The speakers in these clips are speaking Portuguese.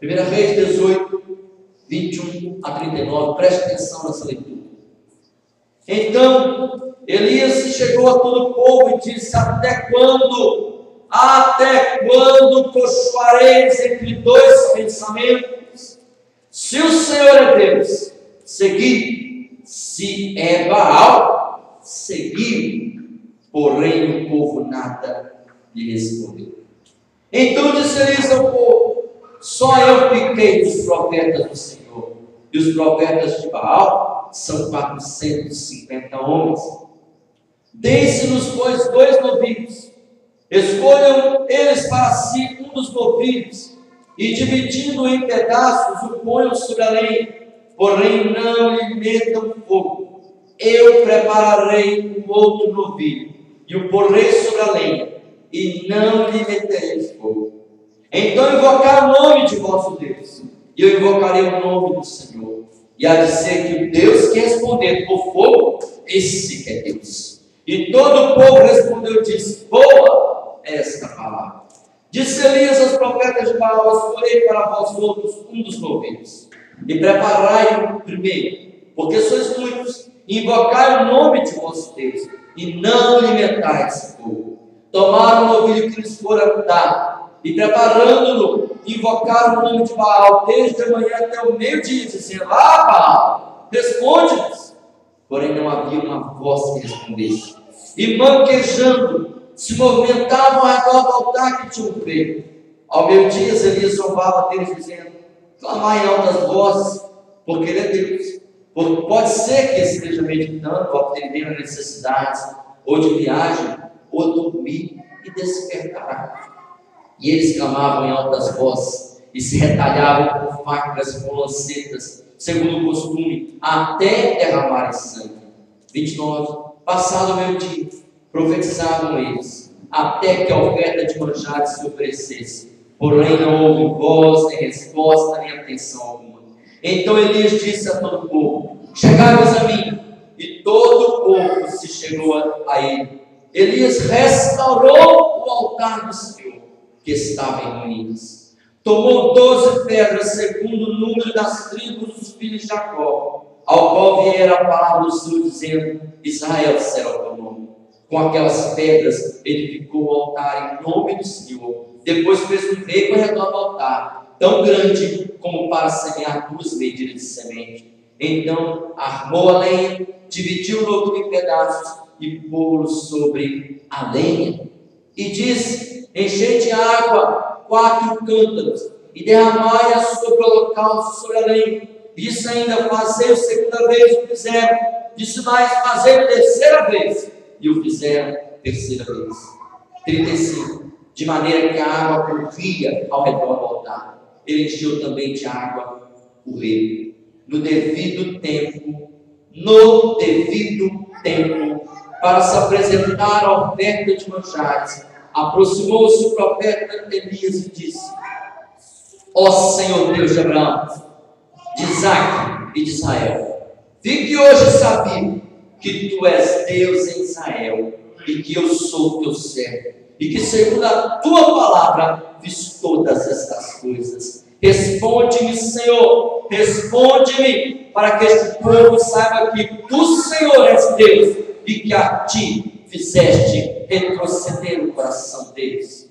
1 Reis 18, 21 a 39, preste atenção nessa leitura. Então, Elias chegou a todo o povo e disse: até quando cochoareis entre dois pensamentos? Se o Senhor é Deus, segui; se é Baal, segui. Porém o povo nada lhe respondeu. Então disse Elias ao povo: só eu fiquei dos profetas do Senhor, e os profetas de Baal são 450 homens. Deem-se-nos, pois, 2 novilhos, escolham eles para si um dos novilhos, e dividindo em pedaços, o ponham sobre a lenha, porém não lhe metam fogo. Eu prepararei um outro novilho, e o porei sobre a lenha, e não lhe metereis fogo. Então invocar o nome de vosso Deus, e eu invocarei o nome do Senhor, e há de ser que o Deus que responder por fogo, esse que é Deus. E todo o povo respondeu e disse: boa é esta palavra. Disse Elias aos profetas de Baal: escolhei para vós outros um dos novilhos, e preparai-o primeiro, porque sois muitos, e invocai o nome de vosso Deus, e não lhe metais fogo. Tomaram o novilho que lhes fora dado, e preparando-no, invocaram o nome de Baal desde a manhã até o meio-dia, dizendo: Baal, responde-nos. Porém não havia uma voz que respondesse. E manquejando, se movimentavam ao redor do altar que tinham feito. Ao meio-dia, Elias zombava deles, dizendo: clamai em altas vozes, porque ele é Deus. Pode ser que esteja meditando, ou atendendo a necessidades, ou de viagem, ou dormir, e despertará. E eles clamavam em altas vozes, e se retalhavam com facas e com lancetas, segundo o costume, até derramarem sangue. 29. Passado o meio-dia, profetizavam eles, até que a oferta de manjares se oferecesse. Porém não houve voz, nem resposta, nem atenção alguma. Então Elias disse a todo o povo: chegai-vos a mim. E todo o povo se chegou a ele. Elias restaurou o altar do Senhor, que estava em ruínas. Tomou 12 pedras, segundo o número das tribos dos filhos de Jacó, ao qual viera a palavra do Senhor, dizendo: Israel será o teu nome. Com aquelas pedras edificou o altar em nome do Senhor. Depois fez um rego ao redor do altar, tão grande como para semear 2 medidas de semente. Então armou a lenha, dividiu o novilho em pedaços e pô-lo sobre a lenha. E disse: enchei de água 4 cântaros e derramai-a sobre o holocausto, sobre a lenha. Disse ainda: fazei a segunda vez, o fizeram. Disse mais: fazei a terceira vez, e o fizeram terceira vez. 35. De maneira que a água corria ao redor do altar. Ele encheu também de água o rego. No devido tempo, para se apresentar a oferta de manjares, aproximou-se o profeta Elias e disse: ó Senhor Deus de Abraão, de Isaque e de Israel, fique hoje sabido que tu és Deus em Israel, e que eu sou teu servo, e que segundo a tua palavra fiz todas estas coisas. Responde-me, Senhor, responde-me, para que este povo saiba que tu, Senhor, és Deus, e que a ti fizeste retroceder o coração deles.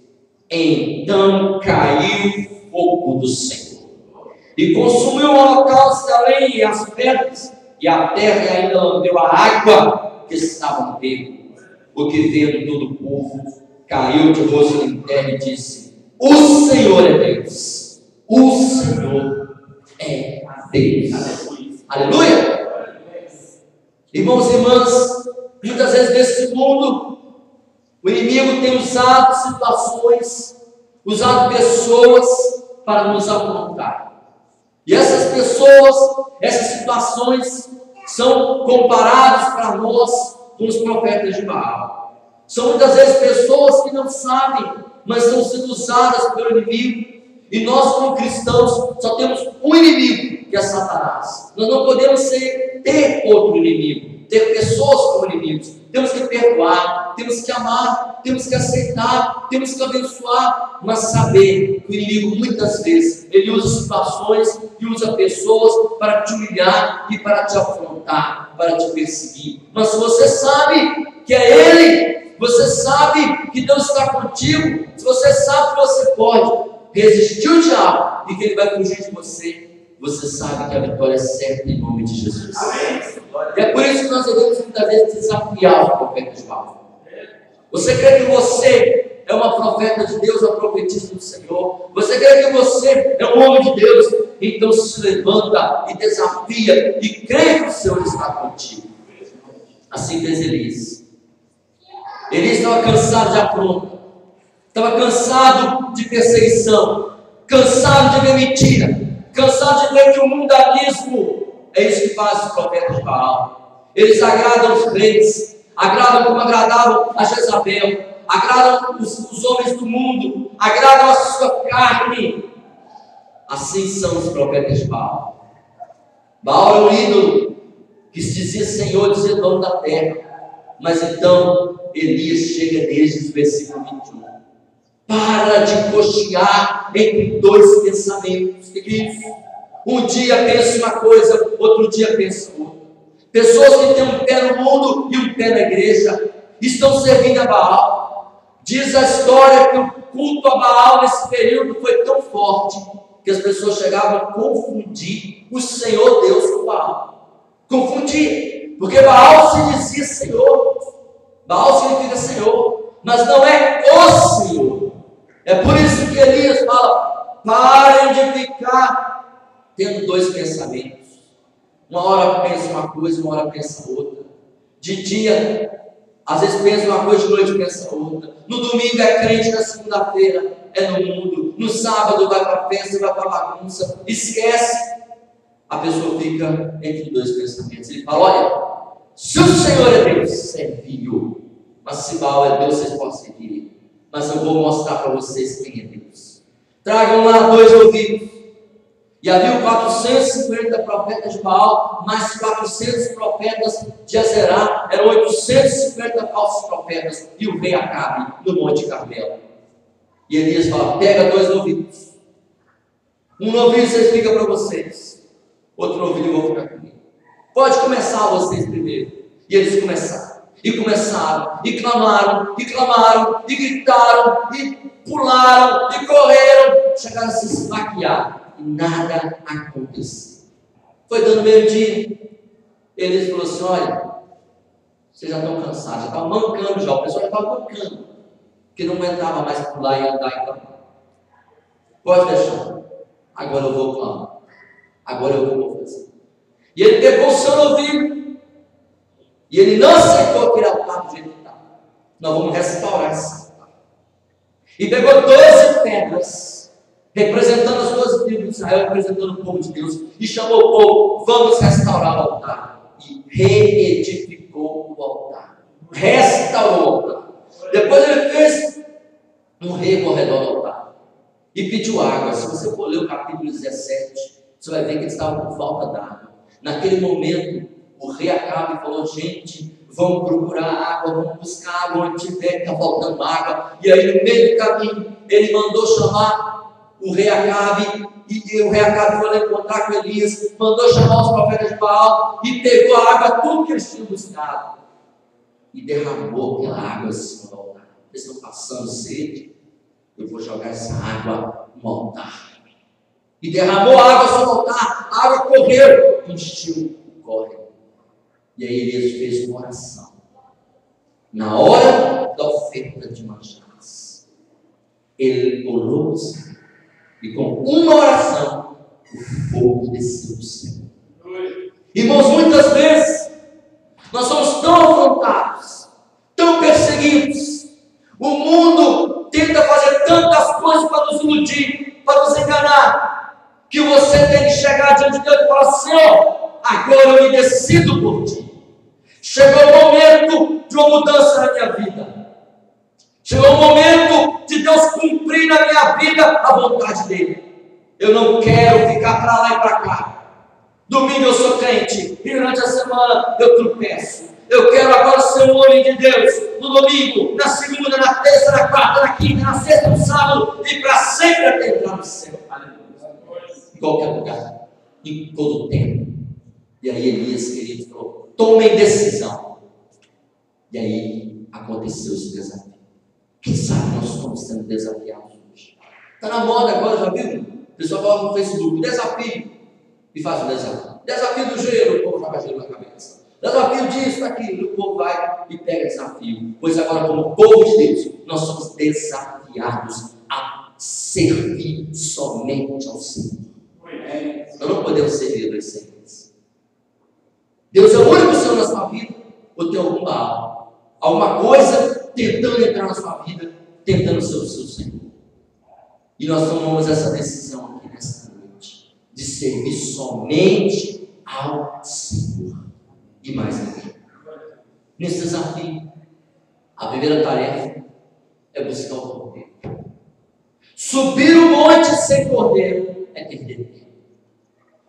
Então caiu fogo do Senhor, e consumiu o holocausto, a lenha e as pedras, e a terra ainda lambeu a água que estava no rego. O que vendo todo o povo, caiu de rosto em terra e disse: o Senhor é Deus, o Senhor é Deus. Aleluia! Irmãos e irmãs, muitas vezes nesse mundo, o inimigo tem usado situações, usado pessoas para nos afrontar. E essas pessoas, essas situações, são comparadas para nós com os profetas de Baal. São muitas vezes pessoas que não sabem, mas estão sendo usadas pelo inimigo. E nós, como cristãos, só temos um inimigo, que é Satanás. Nós não podemos ter outro inimigo. ter pessoas como inimigos. Temos que perdoar, temos que amar, temos que aceitar, temos que abençoar, mas saber que o inimigo muitas vezes ele usa situações e usa pessoas para te humilhar e para te afrontar, para te perseguir. Mas se você sabe que é Ele, você sabe que Deus está contigo, se você sabe que você pode resistir ao diabo e que ele vai fugir de você, você sabe que a vitória é certa em nome de Jesus. Amém. E é por isso que nós devemos muitas vezes desafiar os profetas de Baal. Você crê que você é uma profeta de Deus, uma profetisa do Senhor? Você crê que você é um homem de Deus? Então se levanta e desafia e crê que o Senhor está contigo. Assim fez Elias. Elias estava cansado de afronta, estava cansado de perseguição, cansado de ver mentira, cansado de ver que o mundanismo é isso que faz os profetas de Baal. Eles agradam os reis, agradam como agradavam a Jezabel, agradam os homens do mundo, agradam a sua carne. Assim são os profetas de Baal. Baal é um ídolo que se dizia Senhor, dizia dono da terra. Mas então Elias chega desde o versículo 21. Para de cochear entre dois pensamentos, queridos. Um dia pensa uma coisa, outro dia pensa outra. Pessoas que têm um pé no mundo e um pé na igreja estão servindo a Baal. Diz a história que o culto a Baal nesse período foi tão forte que as pessoas chegavam a confundir o Senhor Deus com Baal. Confundir, porque Baal se dizia Senhor. Baal significa Senhor, mas não é o Senhor. É por isso que Elias fala: parem de ficar tendo dois pensamentos. Uma hora pensa uma coisa, uma hora pensa outra. De dia, às vezes pensa uma coisa, de noite pensa outra. No domingo é crente, na segunda-feira é no mundo. No sábado vai para a festa, vai para a bagunça. Esquece. A pessoa fica entre dois pensamentos. Ele fala: olha, se o Senhor é Deus, serviu. Mas se Baal é Deus, vocês podem seguir. Mas eu vou mostrar para vocês quem é Deus. Tragam lá 2 ouvidos. E havia 450 profetas de Baal, mais 400 profetas de Azerá. Eram 850 falsos profetas. E o rei Acabe no Monte Carmelo. E Elias fala: pega 2 ouvidos. Um novilho vocês ficam para vocês. Outro novilho eu vou ficar comigo. Pode começar vocês primeiro. E eles começaram. E começaram, e clamaram, e gritaram, e pularam, e correram, chegaram a se esfaquear, e nada aconteceu. Foi dando meio-dia, Elias falou assim: olha, vocês já estão cansados, já estavam mancando já, o pessoal já estava mancando, porque não aguentava mais pular e andar e clamar. Pode deixar, agora eu vou clamar, agora eu vou fazer. E ele pegou o seu novilho, e ele não aceitou aquele altar do jeito que estava. Nós vamos restaurar esse altar. E pegou 12 pedras, representando as 12 tribos de Israel, representando o povo de Deus, e chamou o povo: vamos restaurar o altar. E reedificou o altar. Restaurou o altar. Depois ele fez um rego ao redor do altar. E pediu água. Se você for ler o capítulo 17, você vai ver que eles estavam com falta d'água. Naquele momento, o rei Acabe falou: gente, vamos procurar água, vamos buscar água onde tiver, está faltando água. E aí no meio do caminho, ele mandou chamar o rei Acabe, e o rei Acabe foi lá encontrar com Elias, mandou chamar os profetas de Baal, e pegou a água, tudo que eles tinham buscado, e derramou aquela água assim no altar. Eles estão passando sede, eu vou jogar essa água no altar. E derramou a água sobre o altar, a água correu, encheu o córrego. E aí Elias fez uma oração. Na hora da oferta de manjares, ele orou e com uma oração o fogo desceu do céu. Irmãos, muitas vezes nós somos tão afrontados, tão perseguidos. O mundo tenta fazer tantas coisas para nos iludir, para nos enganar, que você tem que chegar diante de Deus e falar: Senhor, agora eu me decido por ti. Chegou o momento de uma mudança na minha vida. Chegou o momento de Deus cumprir na minha vida a vontade dele. Eu não quero ficar para lá e para cá. Domingo eu sou crente, e durante a semana eu tropeço. Eu quero agora ser um homem de Deus, no domingo, na segunda, na terça, na quarta, na quinta, na sexta, no sábado, e para sempre até entrar no céu. Aleluia. Em qualquer lugar, em todo tempo. E aí Elias, querido, falou: tomem decisão. E aí aconteceu esse desafio. Quem sabe nós estamos sendo desafiados hoje? Está na moda agora, já viu? O pessoal coloca no Facebook: desafio. E faz um desafio. Desafio do gelo, o povo joga gelo na cabeça. Desafio disso, daquilo, o povo vai e pega desafio. Pois agora, como povo de Deus, nós somos desafiados a servir somente ao Senhor. Nós não podemos servir dois senhores. Deus é o único Senhor na sua vida, ou tem alguma coisa tentando entrar na sua vida, tentando ser o seu Senhor. E nós tomamos essa decisão aqui nesta noite, de servir somente ao Senhor e mais ninguém. Nesse desafio, a primeira tarefa é buscar o cordeiro. Subir o monte sem cordeiro é perder tempo.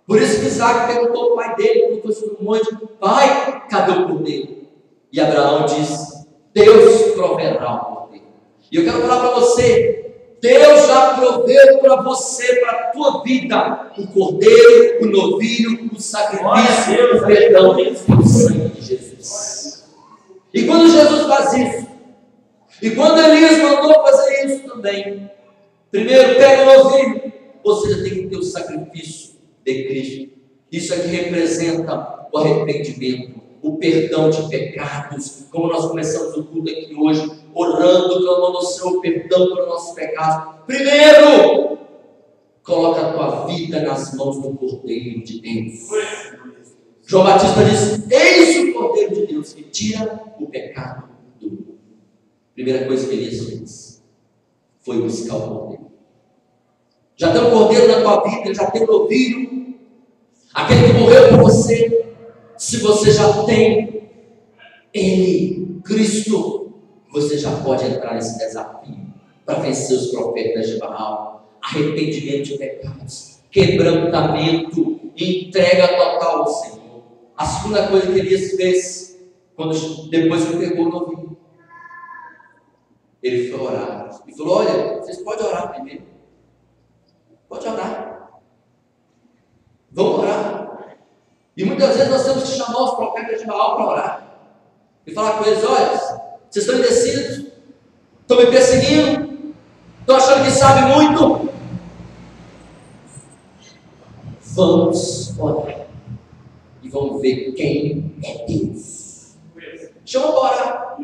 Por isso que Isaac perguntou ao pai dele, quando foi subir o monte: pai, cadê o cordeiro? E Abraão disse: Deus proverá o cordeiro. E eu quero falar para você: Deus já proveu para você, para a tua vida, o cordeiro, o novilho, o sacrifício, o perdão e o sangue de Jesus. E quando Jesus faz isso, e quando Elias mandou fazer isso também, primeiro pega o novilho, ou seja, tem que ter o sacrifício de Cristo. Isso aqui representa o arrependimento, o perdão de pecados, como nós começamos o culto aqui hoje, orando, clamando ao Senhor perdão pelos nossos pecados. Primeiro, coloca a tua vida nas mãos do Cordeiro de Deus. João Batista disse: eis o Cordeiro de Deus que tira o pecado do mundo. Primeira coisa que Elias fez foi buscar o Cordeiro. Já tem o Cordeiro na tua vida, já tem o novilho, aquele que morreu por você. Se você já tem Ele, Cristo, você já pode entrar nesse desafio para vencer os profetas de Baal. Arrependimento de pecados, quebrantamento, entrega total ao Senhor. A segunda coisa que Elias fez, depois que pegou o novilho, ele foi orar e falou: olha, vocês podem orar primeiro, pode orar, vamos orar. E muitas vezes nós temos que chamar os profetas de Baal para orar e falar com eles: olha, vocês estão indecisos, estão me perseguindo, estão achando que sabem muito. Vamos orar e vamos ver quem é Deus. Chama para orar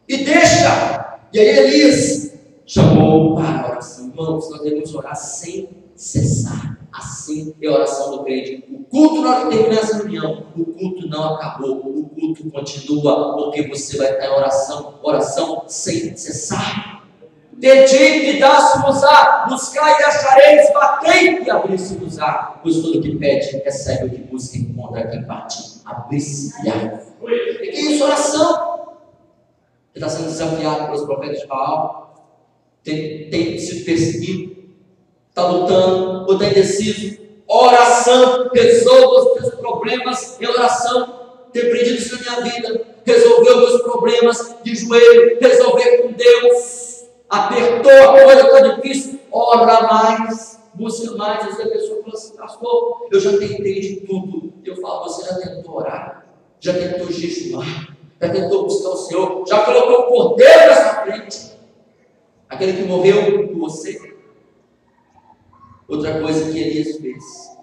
e deixa. E aí Elias chamou para a oração. Irmãos, nós devemos orar sem cessar. Assim é a oração do crente. O culto, na hora que terminar essa reunião, o culto não acabou, o culto continua, porque você vai estar em oração sem cessar. Pedi e dá-se-vos-á, buscai e achareis, batei e abrir-se-vos-á. Pois todo que pede, recebe, o que busca, encontra, quem bate, abrir-se-á. E que isso, oração? Você está sendo desafiado pelos profetas de Baal, tem sido perseguido, está lutando, ou está indeciso. Oração, resolva os teus problemas em oração. Tem pedido isso na minha vida, resolver os meus problemas de joelho, resolver com Deus. Apertou, a coisa está difícil, ora mais, busca mais. Às vezes a pessoa fala assim: pastor, eu já tentei de tudo. Eu falo: você já tentou orar? Já tentou jejuar? Já tentou buscar o Senhor? Já colocou o cordeiro na sua frente? Aquele que morreu por você? Outra coisa que Elias fez,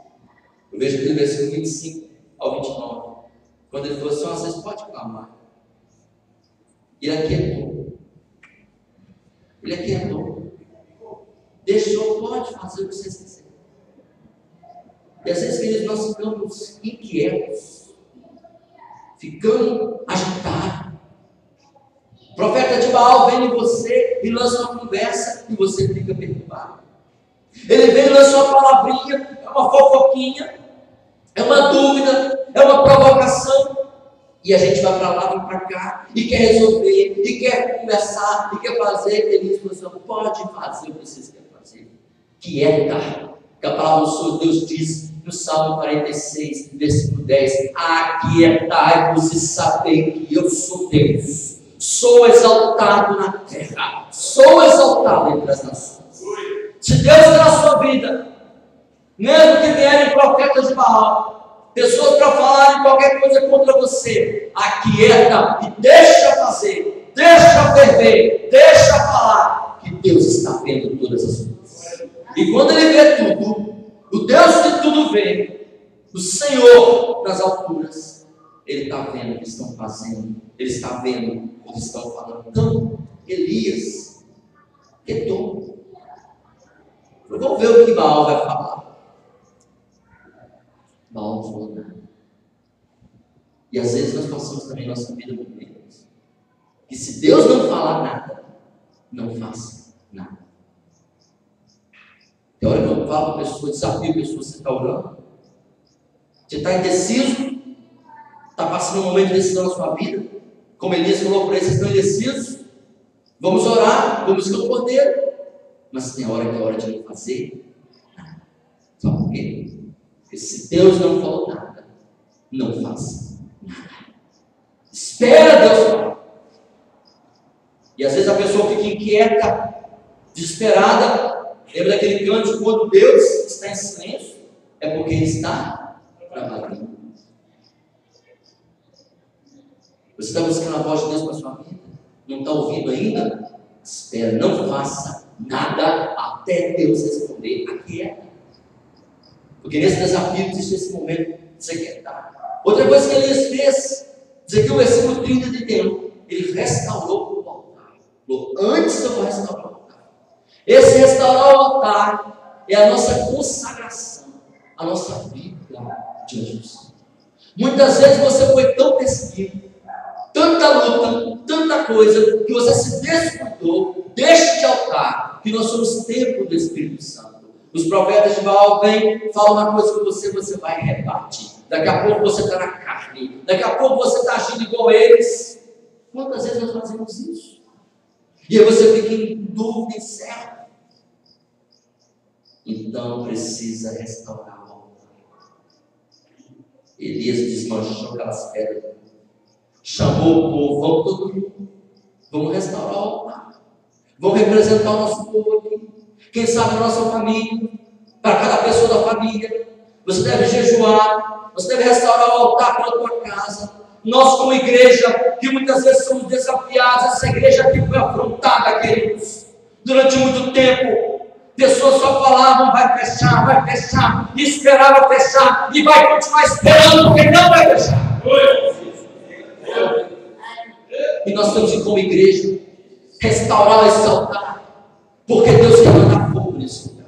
eu vejo aqui no versículo 25 ao 29, quando ele falou assim: vocês podem clamar. Ele aquietou. Ele aquietou. Deixou, pode fazer o que vocês quiserem. E às vezes, queridos, nós ficamos inquietos, ficamos agitados. O profeta de Baal vem em você e lança uma conversa e você fica perturbado. Ele vem e lança uma palavrinha, é uma fofoquinha, é uma dúvida, é uma provocação. E a gente vai para lá, vem para cá, e quer resolver, e quer conversar, e quer fazer. Ele diz: você pode fazer o que vocês querem fazer. Quieta. Que a palavra do Senhor Deus diz: no Salmo 46, versículo 10: aquietai-vos e sabei que eu sou Deus, sou exaltado na terra, sou exaltado entre as nações. Se Deus está na sua vida, mesmo que vierem profetas de Baal, pessoas para falarem qualquer coisa contra você, aquieta e deixa fazer, deixa ferver, deixa falar, que Deus está vendo todas as coisas. E quando Ele vê tudo, o Deus que tudo vê, o Senhor das alturas, Ele está vendo o que estão fazendo, Ele está vendo o que estão falando. Então, Elias quietou. Vamos ver o que Baal vai falar. Baal não falou nada. E às vezes nós passamos também nossa vida por Deus. Que se Deus não falar nada, não faça nada. Tem hora que eu falo para pessoas, desafio a pessoa, você está orando? Você está indeciso? Está passando um momento de decisão na sua vida? Como Elias falou para eles, vocês estão indecisos? Vamos orar, vamos escolher o cordeiro. Mas tem hora que é hora de não fazer nada. Sabe por quê? Porque se Deus não falou nada, não faça nada. Espera Deus falar. E às vezes a pessoa fica inquieta, desesperada. Lembra daquele cântico, quando Deus está em silêncio? É porque Ele está trabalhando. Você está buscando a voz de Deus para a sua vida? Não está ouvindo ainda? Espera, não faça nada até Deus responder. Aquieta. Porque nesse desafio existe esse momento de se aquietar. Outra coisa que Elias fez, diz aqui o versículo 30 de Deus, ele restaurou o altar. Antes eu vou restaurar o altar. Esse restaurar o altar é a nossa consagração, a nossa vida diante do Senhor. Muitas vezes você foi tão perseguido, tanta luta, tanta coisa, que você se descuidou deste altar, que nós somos templo do Espírito Santo. Os profetas de Baal vêm, falam uma coisa com você, você vai rebater. Daqui a pouco você está na carne, daqui a pouco você está agindo igual a eles. Quantas vezes nós fazemos isso? E aí você fica em dúvida, incerto. Então precisa restaurar o altar. Elias desmanchou aquelas pedras, chamou o povo, vamos todo mundo, vamos restaurar o altar, vamos representar o nosso povo aqui. Quem sabe a nossa família, para cada pessoa da família, você deve jejuar, você deve restaurar o altar para a tua casa. Nós como igreja, que muitas vezes somos desafiados, essa igreja aqui foi afrontada, queridos, durante muito tempo. Pessoas só falavam, vai fechar, e esperava fechar, e vai continuar esperando, porque não vai fechar. E nós temos que, como igreja, restaurar esse altar, porque Deus quer mandar fogo nesse lugar.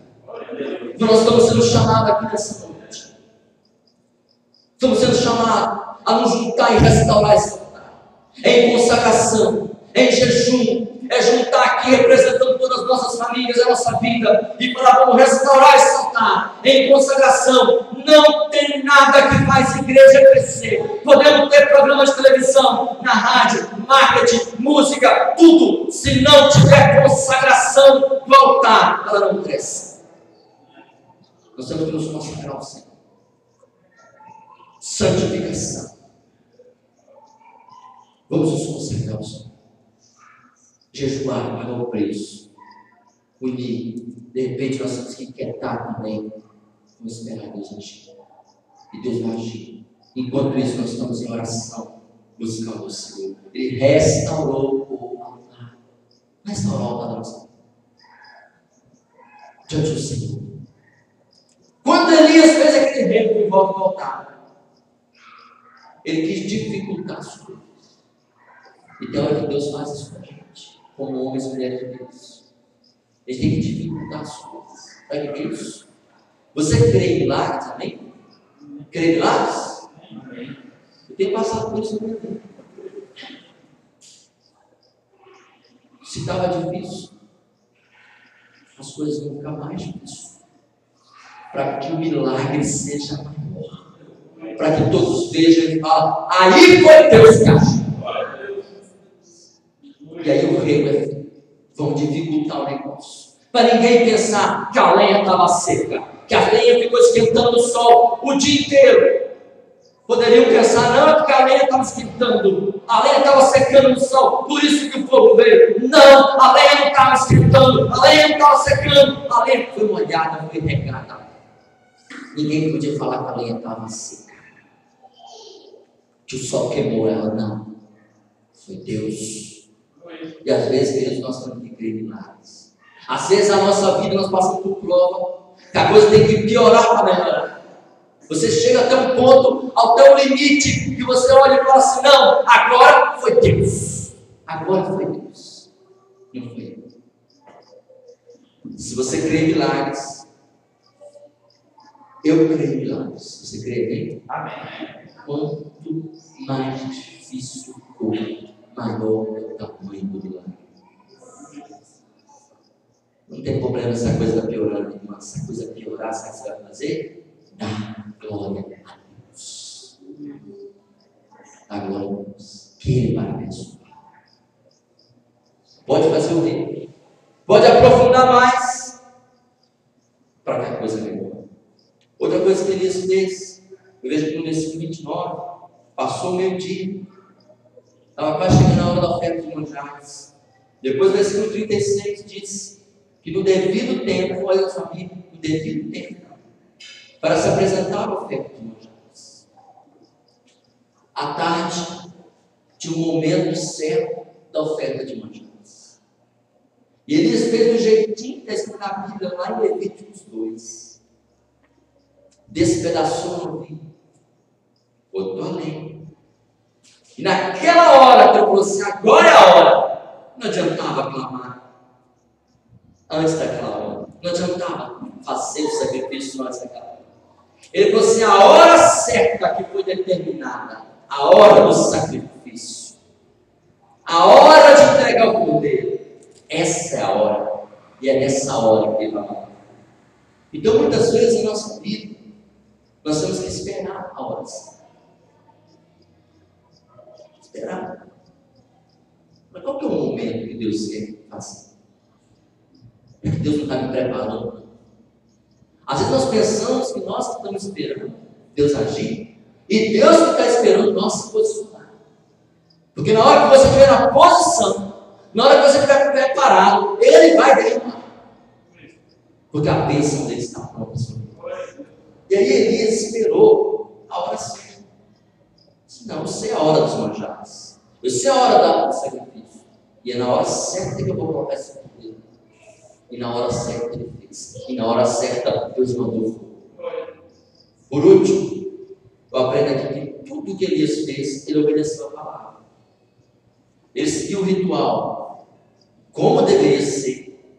Nós estamos sendo chamados aqui nessa noite. Estamos sendo chamados a nos juntar e restaurar esse altar. É em consagração, é em jejum, é juntar aqui representando todas as nossas famílias, a nossa vida, e falar, vamos restaurar esse altar. É em consagração. Não tem nada que faz igreja crescer. Podemos ter programas de televisão, na rádio, marketing, música, tudo. Se não tiver consagração do altar, ela não cresce. Nós temos que nos consagrar ao Senhor. Santificação. Vamos nos consagrar ao Senhor. Jejuar, pagar o preço. Unir. De repente nós temos que quietar também. Vamos esperar Deus agir. E Deus vai agir. Enquanto isso, nós estamos em oração, buscando o Senhor. Ele restaurou o altar. Restaurou o altar da nossa vida. Diante do Senhor. Quando Elias fez aquele remo em volta do altar, ele quis dificultar as coisas. E tem hora que Deus faz isso com a gente, como homens e mulheres de Deus. Ele tem que dificultar as coisas. Sabe o que é isso? Você crê em milagres, amém? Crê em milagres? Eu tenho passado por isso na minha vida. Se estava difícil, as coisas vão ficar mais difíceis. Para que o milagre seja maior. Para que todos vejam e falem, aí foi Deus que agiu. E aí o rei é feito. Vão dificultar o negócio. Para ninguém pensar que a lenha estava seca. que a lenha ficou esquentando no sol o dia inteiro. Poderiam pensar, não, é porque a lenha estava esquentando, a lenha estava secando no sol, por isso que o fogo veio. Não, a lenha não estava esquentando, a lenha não estava secando, a lenha foi molhada, foi regada. Ninguém podia falar que a lenha estava seca, que o sol queimou ela, não. Foi Deus. E às vezes, queridos, nós temos que crer em milagres. Às vezes a nossa vida nós passamos por prova, que a coisa tem que piorar para melhorar. Você chega até um ponto, até um limite, que você olha e fala assim, não, agora foi Deus. Agora foi Deus. Não foi eu. Se você crê em milagres, eu creio em milagres. Você crê em mim? Amém. Quanto mais difícil for, maior é o tamanho do milagre. Não tem problema se a coisa está piorando, irmão. Se a coisa piorar, sabe o que você vai fazer? Dá glória a Deus. Dá glória a Deus. Que Ele vai abençoar. Pode fazer o quê? Pode aprofundar mais para que a coisa melhore. Outra coisa que Elias fez, eu vejo que no versículo 29, passou o meio-dia, estava quase chegando a hora da oferta de manjares. Depois o versículo 36 diz que no devido tempo, olha a família, no devido tempo, para se apresentar a oferta de manjares. À tarde, tinha o momento certo da oferta de manjares. E Elias fez do jeitinho que está escrito na Bíblia, lá em Levíticos 2. Despedaçou no vinho, botou a lenha. E naquela hora que ele falou assim, agora é a hora, não adiantava clamar antes daquela hora. Não adiantava fazer o sacrifício antes daquela hora. Ele falou assim, a hora certa que foi determinada, a hora do sacrifício, a hora de entregar o cordeiro, essa é a hora. E é nessa hora que ele vai matar. Então muitas vezes em nossa vida, nós temos que esperar a hora certa. Esperar. Mas qual que é o momento que Deus quer fazer? É que Deus não está me preparando. Às vezes nós pensamos que nós que estamos esperando Deus agir, e Deus que está esperando nós se posicionar. Porque na hora que você estiver na posição, na hora que você estiver preparado, Ele vai derramar. Porque a bênção dele está pronta sobre nós. E aí Elias esperou a hora certa. Não, eu sei a hora dos manjares. Eu sei a hora do sacrifício. E é na hora certa que eu vou colocar esse cordeiro. E na hora certa ele fez. E na hora certa Deus mandou fogo. Por último, eu aprendo aqui que tudo que Elias fez, ele obedeceu a palavra. Ele seguiu o ritual, como deveria ser.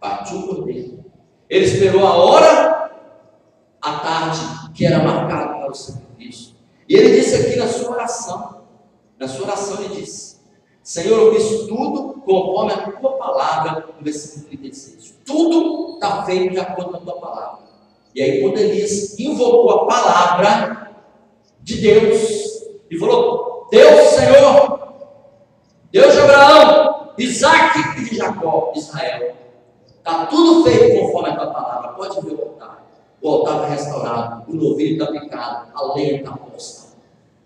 Partiu o cordeiro. Ele esperou a hora, à tarde, que era marcada para o sacrifício. E ele disse aqui na sua oração, ele disse, Senhor, eu fiz tudo conforme a tua palavra, no versículo 36. Tudo está feito de acordo com a tua palavra. E aí quando Elias invocou a palavra de Deus, e falou, Deus, Senhor, Deus de Abraão, Isaac e de Jacó, Israel, está tudo feito conforme a tua palavra, pode ver o altar. O altar está restaurado, o novilho está picado, a lenha está posta.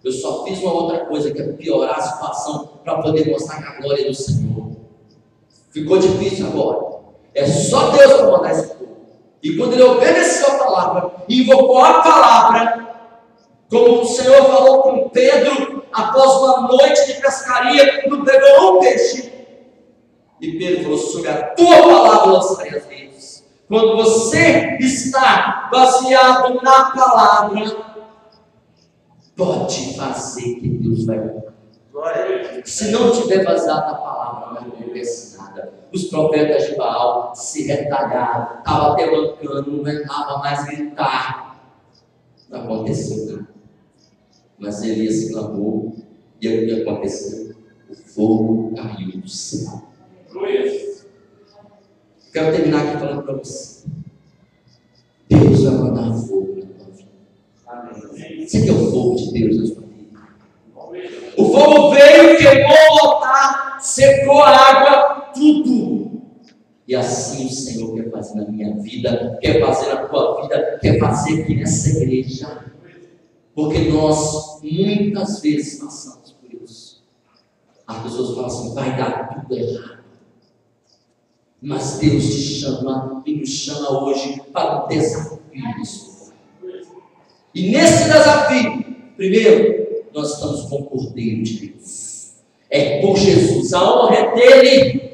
Eu só fiz uma outra coisa, que é piorar a situação, para poder mostrar a glória do Senhor. Ficou difícil agora. É só Deus para mandar esse povo. E quando ele obedeceu a palavra, invocou a palavra, como o Senhor falou com Pedro, após uma noite de pescaria, não pegou um peixe. E Pedro falou, sobre a tua palavra lançarei as redes. Quando você está baseado na palavra, pode fazer que Deus vai honrar. Se não tiver baseado na palavra, não acontece nada. Os profetas de Baal se retalharam, estavam até mancando, não aguentava mais gritar. Não aconteceu nada. Mas Elias clamou, e o que aconteceu? O fogo caiu do céu. Quero terminar aqui falando para você. Deus vai mandar fogo na tua vida. Amém. Você quer o fogo de Deus na sua vida? O fogo veio, queimou o altar, secou a água, tudo. E assim o Senhor quer fazer na minha vida, quer fazer na tua vida, quer fazer aqui nessa igreja. Porque nós muitas vezes passamos por isso. As pessoas falam assim, vai dar tudo errado. Mas Deus te chama e nos chama hoje para um desafio isso. E nesse desafio, primeiro, nós estamos com o Cordeiro de Deus. É por Jesus, a honra é dele.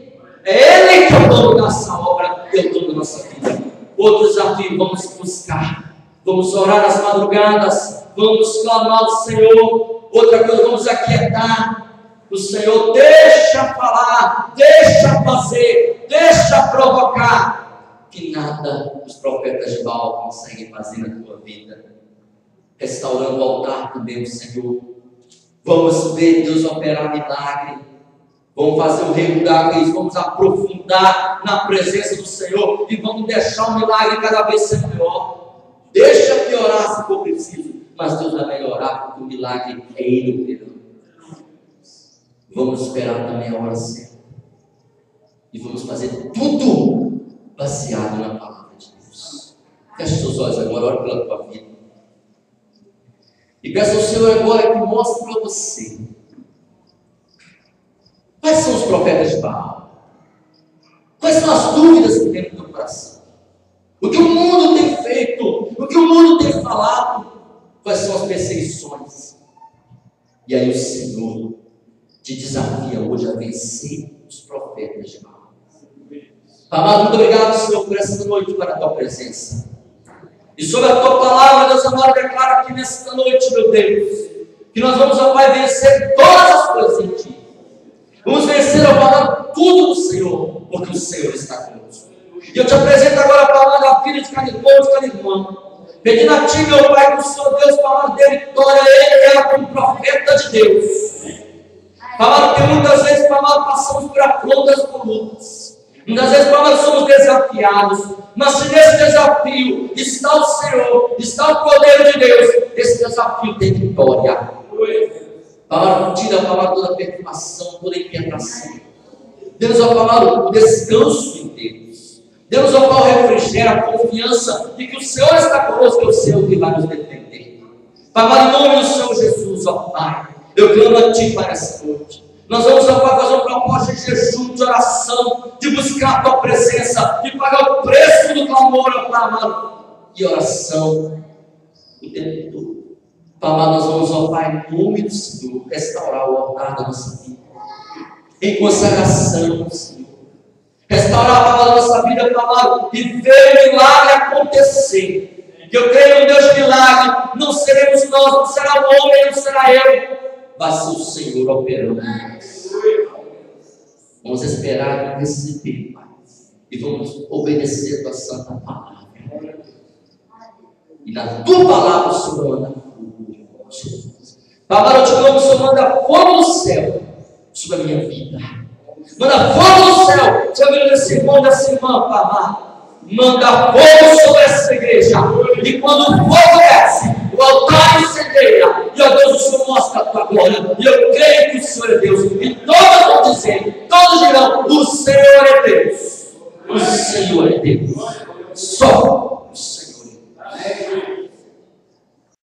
É Ele que é o dono dessa obra, é o dono da nossa vida. Outro desafio, vamos buscar, vamos orar nas madrugadas, vamos clamar ao Senhor. Outra coisa, vamos aquietar o Senhor, deixa falar, deixa fazer, deixa provocar, que nada os profetas de Baal conseguem fazer na tua vida. Restaurando o altar também do Senhor. Vamos ver Deus operar milagre. Vamos fazer um regular com isso, vamos aprofundar na presença do Senhor e vamos deixar o milagre cada vez ser maior. Deixa piorar se for preciso, mas Deus vai melhorar, porque o milagre é Ele operando. Vamos esperar também a hora certa e vamos fazer tudo baseado na palavra de Deus. Feche seus olhos agora, ore pela tua vida e peça ao Senhor agora que mostre para você quais são os profetas de Baal? Quais são as dúvidas que tem no teu coração? O que o mundo tem feito? O que o mundo tem falado? Quais são as perseguições? E aí o Senhor te desafia hoje a vencer os profetas de Baal. Amado, muito obrigado, Senhor, por essa noite, para a tua presença. E sobre a tua palavra, Deus amado, declara aqui nesta noite, meu Deus, que nós vamos, ó Pai, vencer todas as coisas em ti. Vamos vencer, ó Pai, tudo do Senhor, porque o Senhor está conosco. E eu te apresento agora a palavra da filha de cada irmão, de cada irmã, pedindo a ti, meu Pai, que o Senhor Deus, palavra de vitória, ele era como profeta de Deus. Palavra que muitas vezes, palavra, passamos por afrontas, por lutas. Muitas vezes, palavra, somos desafiados. Mas se nesse desafio está o Senhor, está o poder de Deus, esse desafio tem vitória. Palavra, tira a palavra toda a perturbação, toda a inquietação. Dê-nos a palavra o descanso em Deus. Dê-nos a palavra o refrigério, a confiança de que o Senhor está conosco, é o Senhor que vai nos defender. Palavra, em nome do Senhor Jesus, ó Pai, eu clamo a Ti para essa noite. Nós vamos, ó Pai, fazer um propósito de jejum, de oração, de buscar a Tua presença, de pagar o preço do clamor, ó Pai amado, e oração o tempo todo. Pai, nós vamos, ó Pai, em nome do Senhor, restaurar o altar da nossa vida, em consagração, Senhor. Restaurar a palavra da nossa vida, Pai, e ver o milagre acontecer. Que eu creio em Deus de milagre, não seremos nós, não será o homem, não será eu, vai ser o Senhor operando. Vamos esperar e receber, Pai, e vamos obedecer a Tua santa palavra. E na Tua palavra o Senhor manda fogo, Jesus. Papai, eu te clamo, o Senhor manda fogo do céu sobre a minha vida. Manda fogo do céu sobre esse irmão, dessa irmã, Papai. Manda fogo sobre essa igreja. E quando o fogo desce, o altar incendeia. E, ó Deus, o Senhor mostra a Tua glória. E eu creio que o Senhor é Deus. E todos vão dizer, todos dirão, o Senhor é Deus. O Senhor é Deus.